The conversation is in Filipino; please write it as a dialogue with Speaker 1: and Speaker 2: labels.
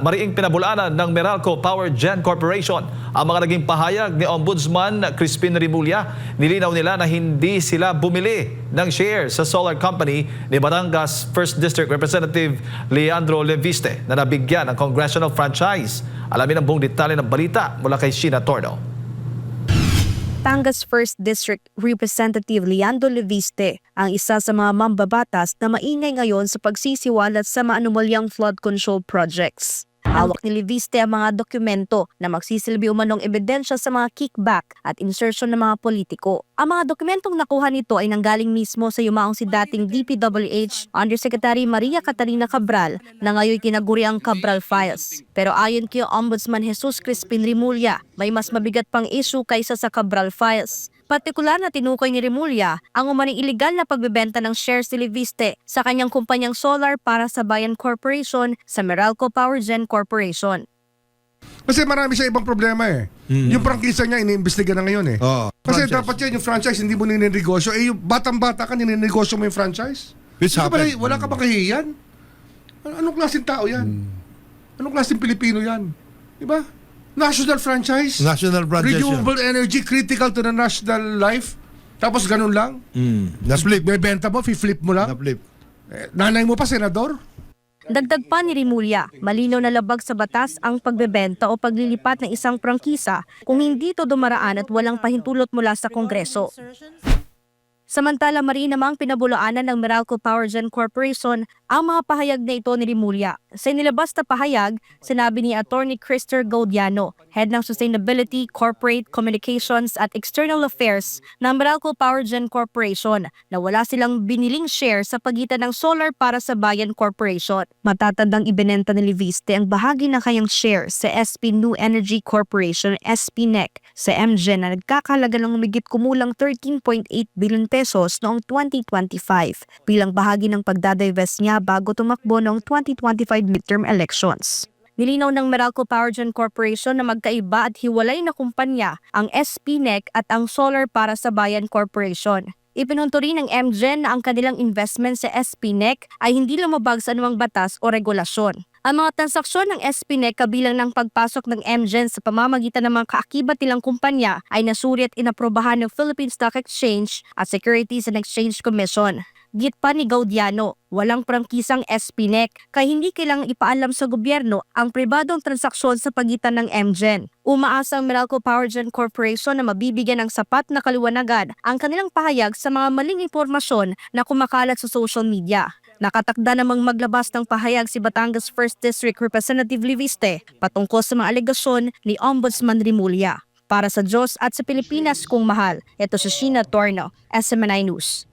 Speaker 1: Mariing pinabulaanan ng Meralco Power Gen Corporation ang mga naging pahayag ni Ombudsman Crispin Rimulya. Nilinaw nila na hindi sila bumili ng shares sa solar company ni Batangas 1st District Representative Leandro Leviste na nabigyan ng congressional franchise. Alamin ang buong detalye ng balita mula kay Sheena Torno.
Speaker 2: Batangas 1st District Representative Leandro Leviste ang isa sa mga mambabatas na maingay ngayon sa pagsisiwalat sa maanumalyang flood control projects. Hawak ni Leviste ang mga dokumento na magsisilbi umanong ebidensya sa mga kickback at insertion ng mga politiko. Ang mga dokumentong nakuha nito ay nanggaling mismo sa yumaong si dating DPWH Undersecretary Maria Catalina Cabral na ngayon tinaguri ang Cabral Files. Pero ayon kay Ombudsman Jesus Crispin Rimulya, may mas mabigat pang issue kaysa sa Cabral Files. Partikular na tinukoy ni Rimulya ang umaning iligal na pagbebenta ng shares ni Leviste sa kanyang kumpanyang solar para sa Bayan Corporation sa Meralco Power Gen Corporation.
Speaker 3: Kasi marami siya ibang problema eh. Yung prangkisa niya, iniimbestiga na ngayon eh. Kasi dapat yan, yung franchise, hindi mo ninegosyo. Eh, yung batang-bata ka, ninegosyo mo yung franchise? Wala ka ba kahihiyan? Anong klaseng tao yan? Anong klaseng Pilipino yan? Diba? National franchise?
Speaker 4: National franchise.
Speaker 3: Renewable energy, critical to the national life. Tapos ganun lang?
Speaker 4: Na-flip.
Speaker 3: May benta mo, flip mo lang?
Speaker 4: Na-flip.
Speaker 3: Nanay mo pa, senador?
Speaker 2: Dagdag pa ni Rimulya, malinaw na labag sa batas ang pagbebenta o paglilipat ng isang prangkisa kung hindi ito dumaraan at walang pahintulot mula sa Kongreso. Samantala, mariin namang pinabulaanan ng Meralco Power Gen Corporation ang mga pahayag na ito ni Rimulya. Sa inilabas na pahayag, sinabi ni Attorney Christer Gaudiano, Head ng Sustainability, Corporate Communications at External Affairs ng Meralco Power Gen Corporation na wala silang biniling share sa pagitan ng Solar para sa Bayan Corporation. Matatandang ibinenta ni Leviste ang bahagi ng kanyang share sa SP New Energy Corporation, SPNEC, sa MGen na nagkakahalaga ng humigit kumulang 13.8 billion pesos noong 2025 bilang bahagi ng pagdadivest niya bago tumakbo noong 2025 midterm elections. Nilinaw ng Meralco Power Gen Corporation na magkaiba at hiwalay na kumpanya ang SPNEC at ang Solar para sa Bayan Corporation. Ipinunto rin ng MGen na ang kanilang investment sa SPNEC ay hindi lumabag sa anumang batas o regulasyon. Ang mga transaksyon ng SPNEC kabilang ng pagpasok ng MGen sa pamamagitan ng mga kaakibat nilang kumpanya ay nasuri at inaprobahan ng Philippine Stock Exchange at Securities and Exchange Commission. Git pa ni Gaudiano, walang prangkisang SPNEC kaya hindi kailangang ipaalam sa gobyerno ang pribadong transaksyon sa pagitan ng MGen. Umaasa ang Meralco Power Gen Corporation na mabibigyan ng sapat na kaliwanagan ang kanilang pahayag sa mga maling impormasyon na kumakalat sa social media. Nakatakda namang maglabas ng pahayag si Batangas 1st District Representative Leviste patungkol sa mga alegasyon ni Ombudsman Rimulya. Para sa Diyos at sa Pilipinas kung mahal, ito si Sheena Torno, SMNI News.